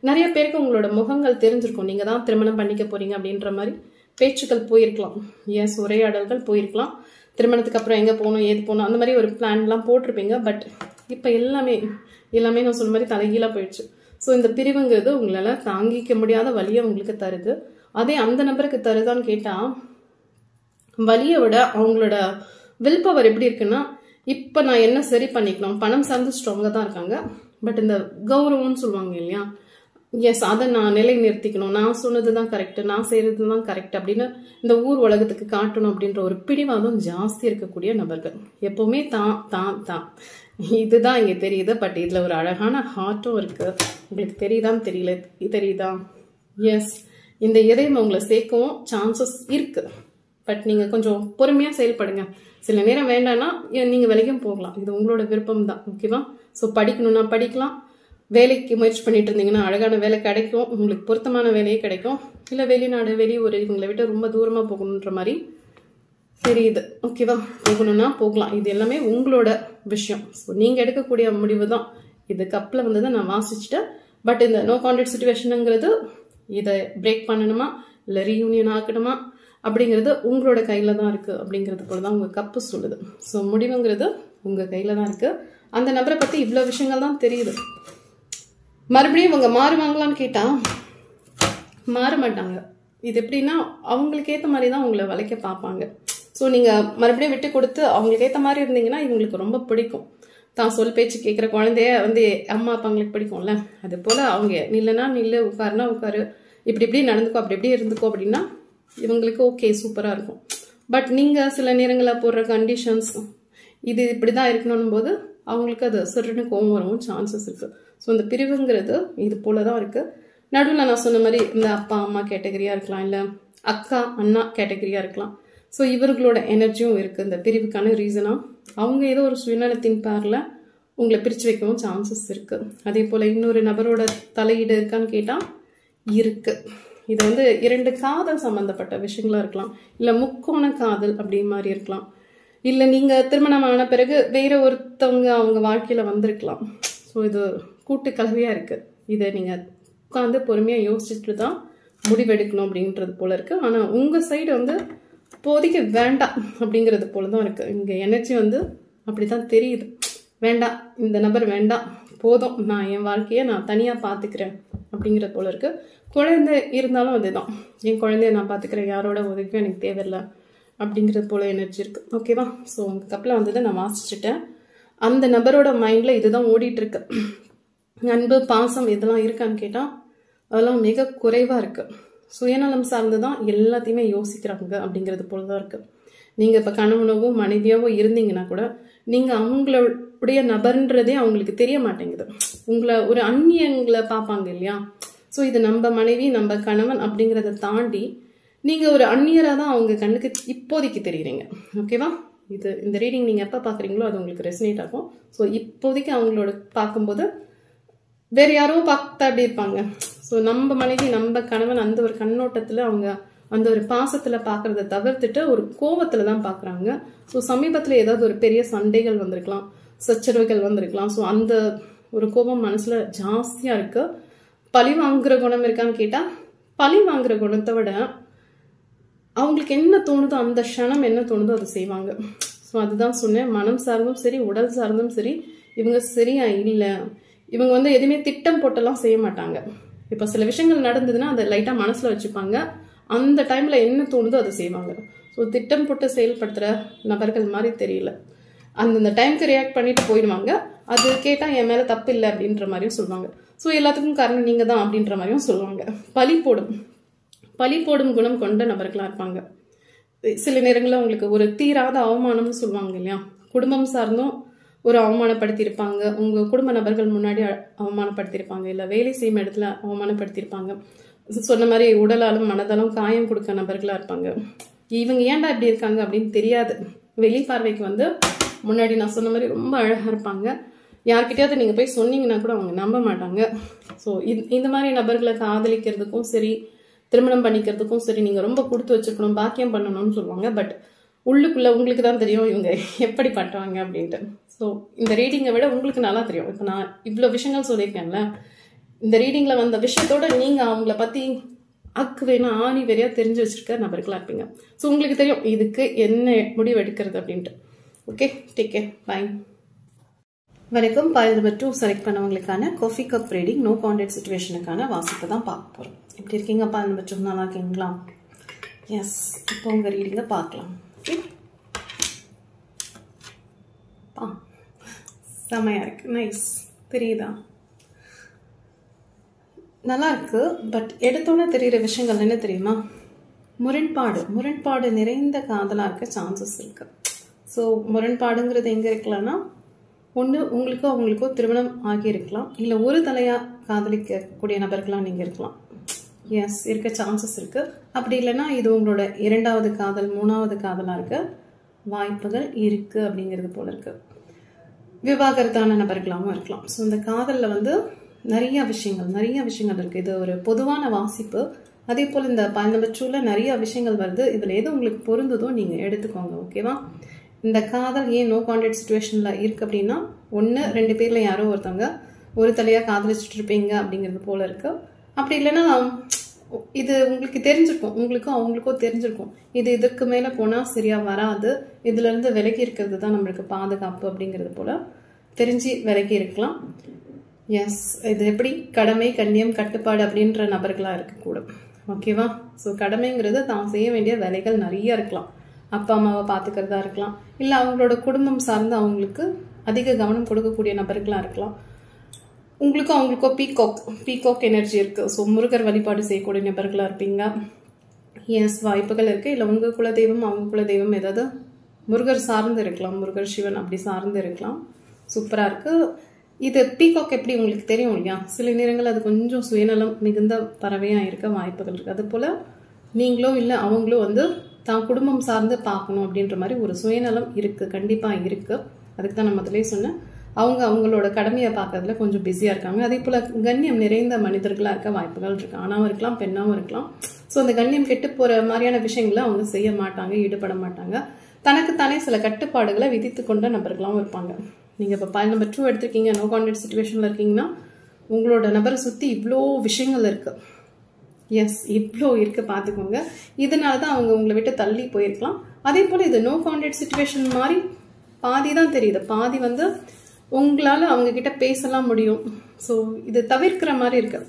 நிறைய பேருக்கு உங்களோட முகங்கள் தெரிஞ்சிருக்கும். நீங்க தான் திருமணம் பண்ணிக்க போறீங்க அப்படின்ற மாதிரி பேச்சுக்கள் போயிருக்கலாம். எஸ், உரையாடல்கள் போயிருக்கலாம். திருமணத்துக்கு அப்புறம் எங்க போகணும், ஏது போகணும், அந்த மாதிரி ஒரு பிளான் எல்லாம் போட்டிருப்பீங்க. பட் இப்ப எல்லாமே நான் சொன்ன மாதிரி தலைகீழா போயிடுச்சு. ஸோ இந்த பிரிவுங்கிறது உங்களால தாங்கிக்க முடியாத வலியை உங்களுக்கு தருது. அதே அந்த நபருக்கு தருதான்னு கேட்டா, வலியை விட அவங்களோட வில் பவர் எப்படி இருக்குன்னா, இப்ப நான் என்ன சரி பண்ணிக்கணும், பணம் சார்ந்து ஸ்ட்ராங்கா தான் இருக்காங்க. பட் இந்த கௌரவம்னு சொல்லுவாங்க இல்லையா, எஸ், அதை நான் நிலை நிறுத்திக்கணும், நான் சொன்னதுதான் கரெக்ட், நான் செய்யறதுதான் கரெக்ட் அப்படின்னு இந்த ஊர் உலகத்துக்கு காட்டணும் அப்படின்ற ஒரு பிடிவாதம் ஜாஸ்தி இருக்கக்கூடிய நபர்கள். எப்பவுமே தான் இதுதான் இங்க தெரியுது. பட் இதுல ஒரு அழகான ஹார்ட்டும் இருக்கு. உங்களுக்கு தெரியுதான்னு தெரியுதா? எஸ், இந்த இதயம் உங்களை சேர்க்கவும் சான்சஸ் இருக்கு. பட் நீங்க கொஞ்சம் பொறுமையா செயல்படுங்க. சில நேரம் வேண்டாம்னா நீங்க விலைக்கும் போகலாம், இது உங்களோட விருப்பம் தான். ஓகேவா? ஸோ படிக்கணும்னா படிக்கலாம், வேலைக்கு முயற்சி பண்ணிட்டு இருந்தீங்கன்னா அழகான வேலை கிடைக்கும், உங்களுக்கு பொருத்தமான வேலையே கிடைக்கும். இல்ல வெளிநாடு வெளியூர் இவங்களை விட்டு ரொம்ப தூரமா போகணுன்ற மாதிரி தெரியுது. ஓகேவா? போகணும்னா போகலாம், இது எல்லாமே உங்களோட விஷயம். ஸோ நீங்க எடுக்கக்கூடிய முடிவு தான். இது கப்ல வந்ததை நான் வாசிச்சுட்டேன். பட் இந்த நோ கான்டாக்ட் சிச்சுவேஷனுங்கிறது இதை பிரேக் பண்ணணுமா இல்லை ரீயூனியன் ஆக்கணுமா அப்படிங்கிறது உங்களோட கையில தான் இருக்கு அப்படிங்கிறது போலதான் உங்க கப்பு சொல்லுது. ஸோ முடிவுங்கிறது உங்க கையில தான் இருக்கு. அந்த நபரை பற்றி இவ்வளோ விஷயங்கள் தான் தெரியுது. மறுபடியும் இவங்க மாறுவாங்களான்னு கேட்டால் மாற மாட்டாங்க. இது எப்படின்னா அவங்களுக்கு ஏற்ற மாதிரி தான் உங்களை வளைக்க பார்ப்பாங்க. ஸோ நீங்கள் மறுபடியும் விட்டு கொடுத்து அவங்களுக்கு ஏற்ற மாதிரி இருந்தீங்கன்னா இவங்களுக்கு ரொம்ப பிடிக்கும். தான் சொல் பேச்சு கேட்குற குழந்தைய வந்து அம்மா அப்பாங்களுக்கு பிடிக்கும்ல, அது போல் அவங்க நில்லுனா நில்லு, உட்காருனா உட்காரு, இப்படி இப்படி நடந்துக்கோ, அப்படி இப்படி இருந்துக்கோ அப்படின்னா இவங்களுக்கு ஓகே சூப்பராக இருக்கும். பட் நீங்கள் சில நேரங்களில் போடுற கண்டிஷன்ஸ் இது இப்படி தான் இருக்கணும் போது அவங்களுக்கு அது சர்ன்னு கோவம் வரவும் சான்சஸ் இருக்குது. ஸோ இந்த பிரிவுங்கிறது இது போல தான் இருக்குது. நடுவில் நான் சொன்ன மாதிரி இந்த அப்பா அம்மா கேட்டகரியாக இருக்கலாம், இல்லை அக்கா அண்ணா கேட்டகரியாக இருக்கலாம். ஸோ இவர்களோட எனர்ஜியும் இருக்குது இந்த பிரிவுக்கான ரீசனாக. அவங்க ஏதோ ஒரு சுயநலத்தின் பேரில் உங்களை பிரித்து வைக்கவும் சான்சஸ் இருக்குது. அதே போல் இன்னொரு நபரோட தலையீடு இருக்கான்னு கேட்டால் இருக்குது. இது வந்து 2 காதல் சம்மந்தப்பட்ட விஷயங்களாக இருக்கலாம், இல்லை முக்கோண காதல் அப்படி மாதிரி இருக்கலாம், இல்லை நீங்கள் திருமணமான பிறகு வேற ஒருத்தவங்க அவங்க வாழ்க்கையில் வந்திருக்கலாம். ஸோ இது கூட்டு கலவையாக இருக்குது. இதை நீங்கள் உட்காந்து பொறுமையாக யோசிச்சுட்டு தான் முடிவெடுக்கணும் அப்படின்றது போல இருக்குது. ஆனால் உங்கள் சைடு வந்து இப்போதைக்கு வேண்டாம் அப்படிங்கிறது போல தான் இருக்குது. இங்கே எனர்ஜி வந்து அப்படி தான் தெரியுது. வேண்டாம், இந்த நபர் வேண்டாம், போதும், நான் என் வாழ்க்கையை நான் தனியாக பார்த்துக்கிறேன் அப்படிங்கிறது போல இருக்குது. குழந்தை இருந்தாலும் அதுதான், என் குழந்தைய நான் பார்த்துக்கிறேன், யாரோட உதவியும் எனக்கு தேவையில்லை அப்படிங்கிறது போல எனர்ஜி இருக்குது. ஓகேவா? ஸோ உங்கள் கப்பில் வந்ததை நான் வாசிச்சுட்டேன். அந்த நபரோட மைண்டில் இதுதான் ஓடிட்டுருக்கு. அன்பு பாசம் இதெல்லாம் இருக்கான்னு கேட்டால் அதெல்லாம் மிக குறைவாக இருக்குது. சுயநலம் சார்ந்து தான் எல்லாத்தையுமே யோசிக்கிறாங்க அப்படிங்கிறது போல தான் இருக்குது. நீங்கள் இப்போ கணவனவோ மனைவியாவோ இருந்தீங்கன்னா கூட நீங்கள் அவங்களுடைய நபர்ன்றதே அவங்களுக்கு தெரிய மாட்டேங்குது. உங்களை ஒரு அந்நியங்களை பார்ப்பாங்க இல்லையா? ஸோ இது நம்ம மனைவி நம்ம கணவன் அப்படிங்கிறத தாண்டி நீங்கள் ஒரு அந்நியராக தான் அவங்க கண்ணுக்கு இப்போதைக்கு தெரியுறீங்க. ஓகேவா? இந்த ரீடிங் நீங்கள் எப்போ பார்க்குறீங்களோ அது உங்களுக்கு ரெசனேட் ஆகும். ஸோ இப்போதைக்கு அவங்களோட பார்க்கும்போது வேறு யாரோ பார்த்தா அப்படி இருப்பாங்க. ஸோ நம்ம மனைவி நம்ம கணவன் அந்த ஒரு கண்ணோட்டத்தில் அவங்க அந்த ஒரு பாசத்தில் பார்க்குறத தவிர்த்துட்டு ஒரு கோபத்தில் தான் பார்க்குறாங்க. ஸோ சமீபத்தில் ஏதாவது ஒரு பெரிய சண்டைகள் வந்திருக்கலாம், சச்சரவுகள் வந்திருக்கலாம். ஸோ அந்த ஒரு கோபம் மனசில் ஜாஸ்தியாக இருக்குது. பழி வாங்குகிற குணம் இருக்கான்னு கேட்டால் பழி வாங்குகிற குணத்தை விட அவங்களுக்கு என்ன தோணுதோ அந்த க்ஷணம் என்ன தோணுதோ அதை செய்வாங்க. ஸோ அதுதான் சொன்னேன், மனம் சார்ந்தும் சரி உடல் சார்ந்தும் சரி இவங்க சரியா இல்லை. இவங்க வந்து எதுவுமே திட்டம் போட்டெல்லாம் செய்ய மாட்டாங்க. இப்போ சில விஷயங்கள் நடந்ததுன்னா அதை லைட்டாக மனசில் வச்சுப்பாங்க. அந்த டைமில் என்ன தோணுதோ அதை செய்வாங்க. ஸோ திட்டம் போட்டு செயல்படுத்துகிற நபர்கள் மாதிரி தெரியல. அந்தந்த டைமுக்கு ரியாக்ட் பண்ணிட்டு போயிடுவாங்க. அது கேட்டால் என் மேலே தப்பு இல்லை அப்படின்ற மாதிரியும் சொல்லுவாங்க. ஸோ எல்லாத்துக்கும் காரணம் நீங்கள் தான் அப்படின்ற மாதிரியும் சொல்லுவாங்க. பழி போடும் குணம் கொண்ட நபர்களாக இருப்பாங்க. சில நேரங்களில் அவங்களுக்கு ஒரு தீராத அவமானம்னு சொல்லுவாங்க இல்லையா? குடும்பம் சார்ந்தும் ஒரு அவமானப்படுத்தியிருப்பாங்க, உங்கள் குடும்ப நபர்கள் முன்னாடி அவமானப்படுத்தியிருப்பாங்க, இல்லை வேலை செய்யும் இடத்துல அவமானப்படுத்தியிருப்பாங்க. சொன்ன மாதிரி உடலாலும் மனதாலும் காயம் கொடுக்க நபர்களாக இருப்பாங்க. இவங்க ஏன்டா இப்படி இருக்காங்க அப்படின்னு தெரியாது. வெளி பார்வைக்கு வந்து முன்னாடி நான் சொன்ன மாதிரி ரொம்ப அழகாக இருப்பாங்க. யார்கிட்டயாவது நீங்கள் போய் சொன்னீங்கன்னா கூட அவங்க நம்ப மாட்டாங்க. ஸோ இந்த மாதிரி நபர்களை காதலிக்கிறதுக்கும் சரி திருமணம் பண்ணிக்கிறதுக்கும் சரி நீங்கள் ரொம்ப கொடுத்து வச்சுருக்கணும், பாக்கியம் பண்ணணும்னு சொல்லுவாங்க. பட் உள்ளுக்குள்ளே உங்களுக்கு தான் தெரியும் இவங்க எப்படி பண்ணுறாங்க அப்படின்ட்டு. ஸோ இந்த ரீடிங்கை விட உங்களுக்கு நல்லா தெரியும். இப்போ நான் இவ்வளோ விஷயங்கள் சொல்லியிருக்கேன்ல, இந்த ரீடிங்கில் வந்த விஷயத்தோட நீங்கள் அவங்கள பற்றி அக்கு வேணும் ஆணி வெறியாக தெரிஞ்சு வச்சுருக்க நபர்களாக இருப்பீங்க. ஸோ உங்களுக்கு தெரியும் இதுக்கு என்ன முடிவு எடுக்கிறது அப்படின்ட்டு. Okay, take care, bye. வணக்கம். பாயில் நம்பர் 2 செலக்ட் பண்ணவங்களுக்கான coffee cup reading no contact சிச்சுவேஷனுக்கான வாசிப்பை தான் பார்க்க போகிறோம். எப்படி இருக்கீங்க? பாயில் நம்பர் 2 நல்லா இருக்கீங்களா? எஸ், இப்போ உங்கள் ரீடிங்கை பார்க்கலாம். ஓகே, செம்மையாக இருக்கு, நைஸ், தெரியுதா? நல்லா இருக்கு. பட் எடுத்தோன்னே தெரிகிற விஷயங்கள் என்ன தெரியுமா? முரண்பாடு நிறைந்த காதலாக இருக்க சான்சஸ் இருக்கு. ஸோ முரண்பாடுங்கிறது எங்கே இருக்கலாம்னா, ஒன்று உங்களுக்கோ அவங்களுக்கோ திருமணம் ஆகியிருக்கலாம், இல்லை ஒரு தலையாக காதலிக்கக்கூடிய நபர்களாக நீங்கள் இருக்கலாம். எஸ், இருக்க சான்சஸ் இருக்குது. அப்படி இல்லைன்னா இது உங்களோட 2வது காதல் 3வது காதலாக இருக்க வாய்ப்புகள் இருக்குது அப்படிங்கிறது போல இருக்குது. விவாகரத்தான நபர்களாகவும் இருக்கலாம். ஸோ இந்த காதலில் வந்து நிறைய விஷயங்கள் இருக்குது. இது ஒரு பொதுவான வாசிப்பு. அதே போல் இந்த பாயிண்ட் நம்பர் 2ல நிறைய விஷயங்கள் வருது. இதில் எது உங்களுக்கு பொருந்ததோ நீங்கள் எடுத்துக்கோங்க. ஓகேவா? இந்த காதல் ஏன் நோ கான்டாக்ட் சிச்சுவேஷனில் இருக்குது அப்படின்னா, 1 2 பேரில் யாரோ ஒருத்தவங்க ஒரு தலையாக காதலிச்சுட்டு இருப்பீங்க அப்படிங்கிறது போல இருக்குது. அப்படி இல்லைன்னா இது உங்களுக்கு தெரிஞ்சிருக்கும், உங்களுக்கும் அவங்களுக்கோ தெரிஞ்சிருக்கும் இது இதுக்கு மேலே போனால் சரியாக வராது, இதுலேருந்து விலகி இருக்கிறது தான் நம்மளுக்கு பாதுகாப்பு அப்படிங்கிறது போல் தெரிஞ்சு விலகி இருக்கலாம். எஸ், இது எப்படி கடமை கண்ணியம் கட்டுப்பாடு அப்படின்ற நபர்களாக இருக்கக்கூடும். ஓகேவா? ஸோ கடமைங்கிறது தான் செய்ய வேண்டிய வேலைகள் நிறைய இருக்கலாம். அப்பா அம்மாவை பார்த்துக்கிறதா இருக்கலாம், இல்லை அவங்களோட குடும்பம் சார்ந்து அவங்களுக்கு அதிக கவனம் கொடுக்கக்கூடிய நபர்களாக இருக்கலாம். உங்களுக்கும் அவங்களுக்கோ பீகாக் எனர்ஜி இருக்குது. ஸோ முருகர் வழிபாடு செய்யக்கூடிய நபர்களாக இருப்பீங்க. எஸ், வாய்ப்புகள் இருக்குது. இல்லை உங்கள் குலதெய்வம் அவங்க குலதெய்வம் ஏதாவது முருகர் சார்ந்து இருக்கலாம், முருகர் சிவன் அப்படி சார்ந்து இருக்கலாம். சூப்பராக இருக்குது. இது பீகாக் எப்படி உங்களுக்கு தெரியும் இல்லையா? சில நேரங்கள் அது கொஞ்சம் சுயநலம் மிகுந்த பறவையாக இருக்க வாய்ப்புகள் இருக்குது. அது போல் நீங்களோ இல்லை அவங்களோ வந்து தான் குடும்பம் சார்ந்து பார்க்கணும் அப்படின்ற மாதிரி ஒரு சுயநலம் இருக்குது, கண்டிப்பாக இருக்குது. அதுக்கு தான் நான் முதலே சொன்னேன், அவங்க அவங்களோட கடமையை பார்க்கறதுல கொஞ்சம் பிஸியாக இருக்காங்க. அதே போல் கண்ணியம் நிறைந்த மனிதர்களாக இருக்க வாய்ப்புகள் இருக்குது. ஆணாவும் இருக்கலாம், பெண்ணாவும் இருக்கலாம். ஸோ அந்த கண்ணியம் கெட்டு போகிற மாதிரியான விஷயங்களை அவங்க செய்ய மாட்டாங்க, ஈடுபட மாட்டாங்க. தனக்குத்தானே சில கட்டுப்பாடுகளை விதித்து கொண்ட நபர்களாகவும் இருப்பாங்க. நீங்கள் இப்போ பாயிண்ட் நம்பர் 2 எடுத்திருக்கீங்க, நோ கான்டாக்ட் சிச்சுவேஷனில் இருக்கீங்கன்னா உங்களோட நபரை சுற்றி இவ்வளோ விஷயங்கள் இருக்குது. எஸ், இவ்வளோ இருக்குது, பார்த்துக்கோங்க. இதனால தான் அவங்க உங்களை விட்டு தள்ளி போயிருக்கலாம். அதே போல் இது நோ கான்டாக்ட் சிச்சுவேஷன் மாதிரி பாதி தான் தெரியுது, பாதி வந்து உங்களால் அவங்கக்கிட்ட பேசலாம் முடியும். ஸோ இது தவிர்க்கிற மாதிரி இருக்கு.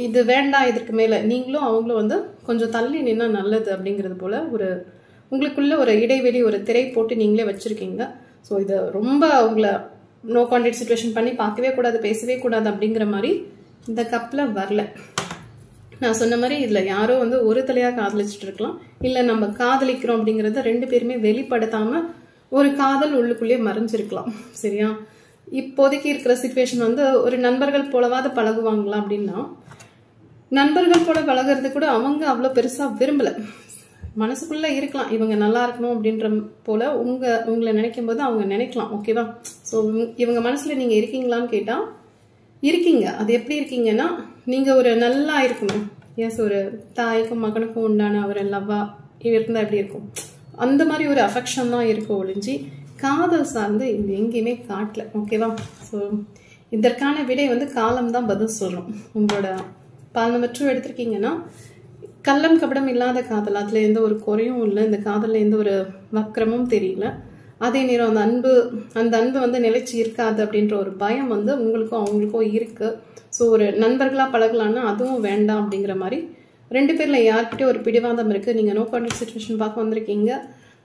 இது வேண்டாம், இதற்கு மேலே நீங்களும் அவங்களும் வந்து கொஞ்சம் தள்ளி நின்னா நல்லது அப்படிங்கிறது போல் ஒரு உங்களுக்குள்ள ஒரு இடைவெளி, ஒரு திரை போட்டு நீங்களே வச்சுருக்கீங்க. ஸோ இது ரொம்ப உங்களை நோ கான்டாக்ட் சிச்சுவேஷன் பண்ணி பார்க்கவே கூடாது, பேசவே கூடாது அப்படிங்கிற மாதிரி இந்த கப்பில் வரல. நான் சொன்ன மாதிரி இதில் யாரோ வந்து ஒரு தலையாக காதலிச்சுட்டு இருக்கலாம், இல்லை நம்ம காதலிக்கிறோம் அப்படிங்கிறத 2 பேருமே வெளிப்படுத்தாமல் ஒரு காதல் உள்ளுக்குள்ளேயே மறைஞ்சிருக்கலாம். சரியா? இப்போதைக்கு இருக்கிற சிச்சுவேஷன் வந்து ஒரு நண்பர்கள் போலவாது பழகுவாங்களா அப்படின்னா, நண்பர்கள் போல பழகிறது கூட அவங்க அவ்வளோ பெருசாக விரும்பலை. மனசுக்குள்ளே இருக்கலாம் இவங்க நல்லா இருக்கணும் அப்படின்ற போல உங்களை நினைக்கும் போது அவங்க நினைக்கலாம். ஓகேவா? ஸோ இவங்க மனசில் நீங்கள் இருக்கீங்களான்னு கேட்டால் இருக்கீங்க. அது எப்படி இருக்கீங்கன்னா, நீங்கள் ஒரு நல்லா இருக்கணும். எஸ், ஒரு தாய்க்கும் மகனுக்கும் உண்டான ஒரு லவ்வாக இருந்தால் எப்படி இருக்கும், அந்த மாதிரி ஒரு அஃபெக்ஷன் தான் இருக்கும் ஒழிஞ்சி காதல் சார்ந்து இது எங்கேயுமே காட்டல. ஓகேவா? ஸோ இதற்கான விடை வந்து காலம்தான் பதில் சொல்லணும். உங்களோட பாலமற்றும் எடுத்திருக்கீங்கன்னா கள்ளம் கபடம் இல்லாத காதல், அதில் எந்த ஒரு குறையும் இல்லை, இந்த காதலில் எந்த ஒரு வக்கரமும் தெரியல. அதே நேரம் அந்த அன்பு வந்து நிலைச்சி இருக்காது அப்படின்ற ஒரு பயம் வந்து உங்களுக்கும் அவங்களுக்கும் இருக்குது. ஸோ ஒரு நண்பர்களாக பழகலான்னா அதுவும் வேண்டாம் அப்படிங்கிற மாதிரி 2 பேரில் யார்கிட்டயும் ஒரு பிடிவாதம் இருக்குது. நீங்கள் நோ கான்டாக்ட் சிச்சுவேஷன் பார்க்க வந்திருக்கீங்க.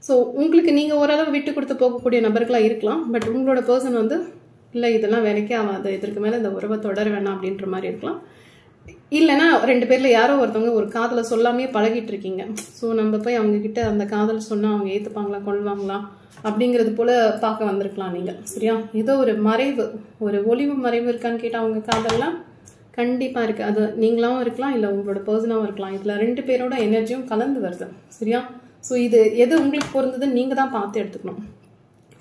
ஸோ உங்களுக்கு நீங்கள் ஓரளவு விட்டு கொடுத்து போகக்கூடிய நபர்களாக இருக்கலாம். பட் உங்களோட பர்சன் வந்து இல்லை இதெல்லாம் வேலைக்கே ஆகாது, இதற்கு மேலே இந்த உறவை தொடர வேணாம் அப்படின்ற மாதிரி இருக்கலாம். இல்லைன்னா 2 பேரில் யாரோ ஒருத்தவங்க ஒரு காதலை சொல்லாமே பழகிட்டு இருக்கீங்க. ஸோ நம்ம போய் அவங்கக்கிட்ட அந்த காதல் சொன்னால் அவங்க ஏற்றுப்பாங்களா கொள்வாங்களா அப்படிங்கிறது போல் பார்க்க வந்திருக்கலாம் நீங்கள். சரியா? ஏதோ ஒரு மறைவு, ஒரு ஒளிவு மறைவு இருக்கான்னு கேட்டால் அவங்க காதல்லாம் கண்டிப்பாக இருக்குது. அது நீங்களாகவும் இருக்கலாம், இல்லை உங்களோட பர்சனாகவும் இருக்கலாம். இதில் 2 பேரோட எனர்ஜியும் கலந்து வருது. சரியா? ஸோ இது எது உங்களுக்கு பொருந்ததுன்னு நீங்கள் தான் பார்த்து எடுத்துக்கணும்.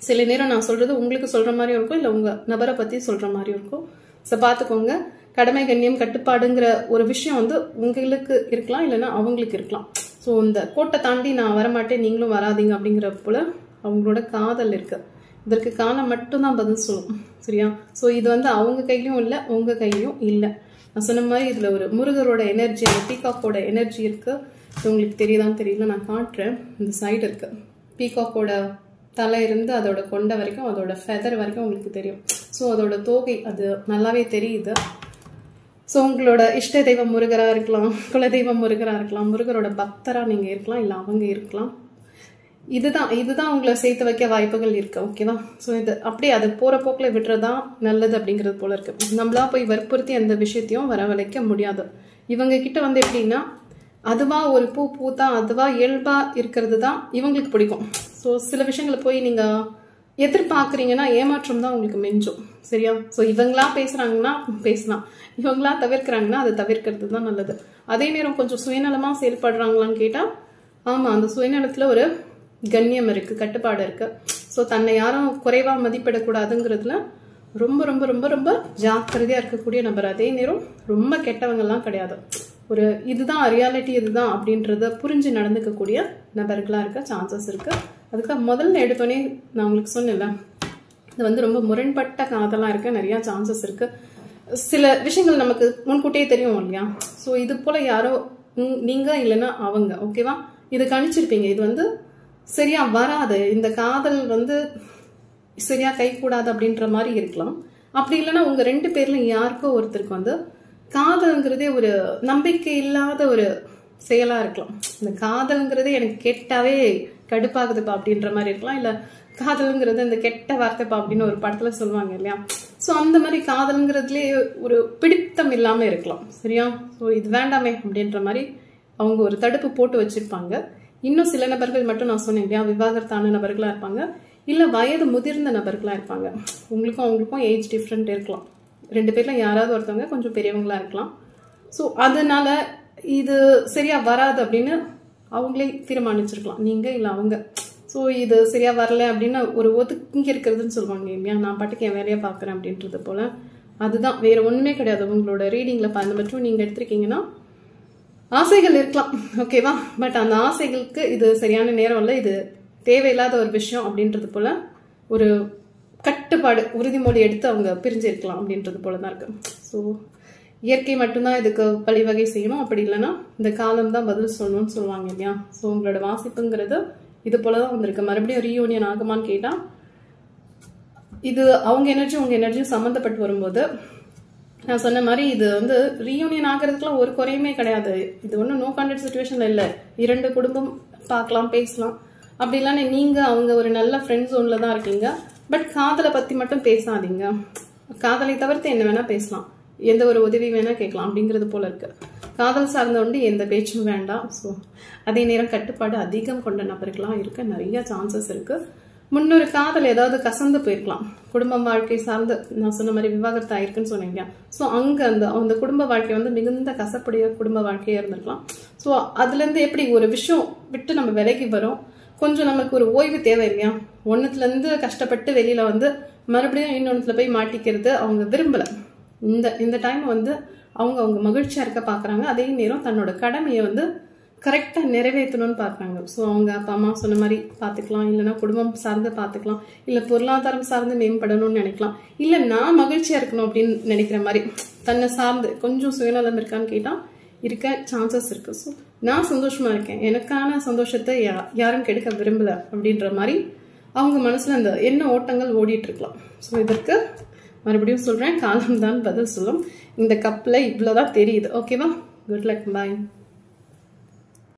சில நேரம் நான் சொல்கிறது உங்களுக்கு சொல்கிற மாதிரியும் இருக்கும், இல்லை உங்கள் நபரை பற்றி சொல்கிற மாதிரியும் இருக்கும். ஸோ பார்த்துக்கோங்க. கடமை கண்ணியம் கட்டுப்பாடுங்கிற ஒரு விஷயம் வந்து உங்களுக்கு இருக்கலாம், இல்லைன்னா அவங்களுக்கு இருக்கலாம். ஸோ இந்த கோட்டை தாண்டி நான் வரமாட்டேன் நீங்களும் வராதிங்க அப்படிங்கிற போல் அவங்களோட காதல் இருக்குது. இதற்கு காலம் மட்டும்தான் பதில் சொல்லும். சரியா? ஸோ இது வந்து அவங்க கையிலையும் இல்லை, உங்கள் கையிலையும் இல்லை. நான் சொன்ன மாதிரி இதில் ஒரு முருகரோட எனர்ஜி, அந்த பீகாக்கோட எனர்ஜி இருக்குது. இது உங்களுக்கு தெரியுதான்னு தெரியல, நான் காட்டுறேன். இந்த சைடு இருக்குது பீகாக்கோட தலை இருந்து அதோட கொண்டை வரைக்கும், அதோட ஃபெதர் வரைக்கும் உங்களுக்கு தெரியும். ஸோ அதோட தோகை அது நல்லாவே தெரியுது. ஸோ உங்களோட இஷ்ட தெய்வம் முருகராக இருக்கலாம், குலதெய்வம் முருகராக இருக்கலாம், முருகரோட பக்தராக நீங்கள் இருக்கலாம், இல்லை அவங்க இருக்கலாம். இதுதான் உங்களை சேர்த்து வைக்க வாய்ப்புகள் இருக்கு. ஓகேவா? ஸோ இது அப்படியே அது போகிற போக்கில் விடுறதா நல்லது அப்படிங்கிறது போல இருக்கு. நம்மளா போய் வற்புறுத்தி அந்த விஷயத்தையும் வரவழைக்க முடியாது. இவங்க கிட்ட வந்து எப்படின்னா, அதுவா ஒரு பூ பூத்தா அதுவா இயல்பா இருக்கிறது தான் இவங்களுக்கு பிடிக்கும். ஸோ சில விஷயங்களை போய் நீங்கள் எதிர்பார்க்குறீங்கன்னா ஏமாற்றம் தான் உங்களுக்கு மிஞ்சும். சரியா? ஸோ இவங்களா பேசுகிறாங்கன்னா பேசலாம், இவங்களா தவிர்க்கிறாங்கன்னா அதை தவிர்க்கிறது தான் நல்லது. அதே நேரம் கொஞ்சம் சுயநலமாக செயல்படுறாங்களான்னு கேட்டால் ஆமாம், அந்த சுயநலத்தில் ஒரு கண்ணியம் இருக்குது, கட்டுப்பாடு இருக்குது. ஸோ தன்னை யாரும் குறைவாக மதிப்பிடக்கூடாதுங்கிறதுல ரொம்ப ரொம்ப ரொம்ப ரொம்ப ஜாக்கிரதையாக இருக்கக்கூடிய நபர். அதே நேரம் ரொம்ப கெட்டவங்கள்லாம் கிடையாது. ஒரு இதுதான் ரியாலிட்டி, இதுதான் அப்படின்றத புரிஞ்சு நடந்துக்கக்கூடிய நபர்களாக இருக்க சான்சஸ் இருக்குது. அதுக்கு முதல்ல எடுத்தோடனே நான் உங்களுக்கு சொன்னேன்ல, இது வந்து ரொம்ப முரண்பட்ட காதலாக இருக்க நிறையா சான்சஸ் இருக்குது. சில விஷயங்கள் நமக்கு முன்கூட்டியே தெரியும் இல்லையா? ஸோ இது போல் யாரோ நீங்கள் இல்லைன்னா அவங்க, ஓகேவா? இது கணிச்சிருப்பீங்க. இது வந்து சரியா வராது, இந்த காதல் வந்து சரியா கை கூடாது அப்படின்ற மாதிரி இருக்கலாம். அப்படி இல்லைன்னா உங்க 2 பேர்ல யாருக்கோ ஒருத்தருக்கு வந்து காதல்ங்கிறதே ஒரு நம்பிக்கை இல்லாத ஒரு செயலா இருக்கலாம். இந்த காதல்ங்கிறதே எனக்கு கேட்டாவே கடுப்பாகுதுப்பா அப்படின்ற மாதிரி இருக்கலாம். இல்ல காதல்ங்கிறது இந்த கெட்ட வார்த்தைப்பா அப்படின்னு ஒரு படத்துல சொல்லுவாங்க இல்லையா. ஸோ அந்த மாதிரி காதல்ங்கிறதுலேயே ஒரு பிடித்தம் இல்லாம இருக்கலாம். சரியா? ஸோ இது வேண்டாமே அப்படின்ற மாதிரி அவங்க ஒரு தடுப்பு போட்டு வச்சிருப்பாங்க. இன்னும் சில நபர்கள் மட்டும் நான் சொன்னேன் இல்லையா, விவாகரத்தான நபர்களா இருப்பாங்க, இல்ல வயது முதிர்ந்த நபர்களா இருப்பாங்க. உங்களுக்கும் அவங்களுக்கும் ஏஜ் டிஃப்ரெண்ட் இருக்கலாம். 2 பேர்ல யாராவது ஒருத்தவங்க கொஞ்சம் பெரியவங்களா இருக்கலாம். ஸோ அதனால இது சரியா வராது அப்படின்னு அவங்களே தீர்மானிச்சிருக்கலாம், நீங்க இல்ல அவங்க. ஸோ இது சரியா வரல அப்படின்னு ஒரு ஒதுங்கி இருக்கிறதுன்னு சொல்லுவாங்க இல்லையா, நான் பாட்டுக்கு என் வேலையை பாக்குறேன் அப்படின்றது போல. அதுதான், வேற ஒண்ணுமே கிடையாது. உங்களோட ரீடிங்ல பாருங்க மட்டும் நீங்க எடுத்திருக்கீங்கன்னா ஆசைகள் இருக்கலாம், ஓகேவா. பட் அந்த ஆசைகளுக்கு இது சரியான நேரம் இல்லை, இது தேவையில்லாத ஒரு விஷயம் அப்படின்றது போல ஒரு கட்டுப்பாடு உறுதிமொழி எடுத்து அவங்க பிரிஞ்சிருக்கலாம் அப்படின்றது போலதான் இருக்கு. ஸோ இயற்கை மட்டும்தான் இதுக்கு வழிவகை செய்யணும், அப்படி இல்லைன்னா இந்த காலம் தான் பதில் சொல்லணும்னு சொல்லுவாங்க இல்லையா. ஸோ உங்களோட வாசிப்புங்கிறது இது போலதான் வந்திருக்கு. மறுபடியும் ரீயூனியன் ஆகுமான்னு கேட்டா இது அவங்க எனர்ஜி உங்க எனர்ஜியும் சம்மந்தப்பட்டு வரும்போது நான் சொன்ன மாதிரி இது வந்து ரீயூனியன் ஆகிறதுக்குலாம் ஒரு குறையுமே கிடையாது. இது ஒன்றும் நோ கான்டாக்ட் சிச்சுவேஷன்ல இல்லை. 2 குடும்பம் பார்க்கலாம், பேசலாம். அப்படி இல்லைன்னா நீங்க அவங்க ஒரு நல்ல ஃப்ரெண்ட் ஜோன்ல தான் இருக்கீங்க. பட் காதலை பத்தி மட்டும் பேசாதீங்க. காதலை தவிர்த்து என்ன வேணா பேசலாம், எந்த ஒரு உதவி வேணா கேட்கலாம் அப்படிங்கிறது போல இருக்கு. காதல் சார்ந்த ஒன்று எந்த பேச்சும் வேண்டாம். ஸோ அதே நேரம் கட்டுப்பாடு அதிகம் கொண்ட நபர்களாக இருக்க நிறைய சான்சஸ் இருக்கு. முன்னொரு காதல் ஏதாவது கசந்து போயிருக்கலாம், குடும்ப வாழ்க்கை சார்ந்து நான் சொன்ன மாதிரி விவாகரத்து ஆயிருக்குன்னு சொன்னீங்க. ஸோ அங்க அந்த குடும்ப வாழ்க்கை வந்து மிகுந்த கசப்புடைய குடும்ப வாழ்க்கையா இருந்திருக்கலாம். ஸோ அதுல இருந்து எப்படி ஒரு விஷயம் விட்டு நம்ம விலகி வரோம், கொஞ்சம் நமக்கு ஒரு ஓய்வு தேவை இல்லையா. ஒன்னுத்துல இருந்து கஷ்டப்பட்டு வெளியில வந்து மறுபடியும் இன்னொன்னுத்துல போய் மாட்டிக்கிறது அவங்க விரும்பல. இந்த டைம் வந்து அவங்க மகிழ்ச்சியா இருக்க பாக்குறாங்க, அதே நேரம் தன்னோட கடமையை வந்து கரெக்டா நிறைவேற்றணும்னு பாக்குறாங்க. ஸோ அவங்க அப்பா அம்மா சொன்ன மாதிரி பாத்துக்கலாம், இல்லைன்னா குடும்பம் சார்ந்து பாத்துக்கலாம், இல்ல பொருளாதாரம் சார்ந்து மேம்படணும்னு நினைக்கலாம், இல்ல நான் மகிழ்ச்சியா இருக்கணும் அப்படின்னு நினைக்கிற மாதிரி தன்னை சார்ந்து கொஞ்சம் சுயநலம் இருக்கான்னு கேட்டா இருக்க சான்சஸ் இருக்கு. ஸோ நான் சந்தோஷமா இருக்கேன், எனக்கான சந்தோஷத்தை யாரும் கெடுக்க விரும்பல அப்படின்ற மாதிரி அவங்க மனசுல அந்த எண்ண ஓட்டங்கள் ஓடிட்டு இருக்கலாம். ஸோ இதற்கு மறுபடியும் சொல்றேன், காலம் தான் பதில் சொல்லும். இந்த கப்ல இவ்வளவுதான் தெரியுது, ஓகேவா. குட் லக், பாய்.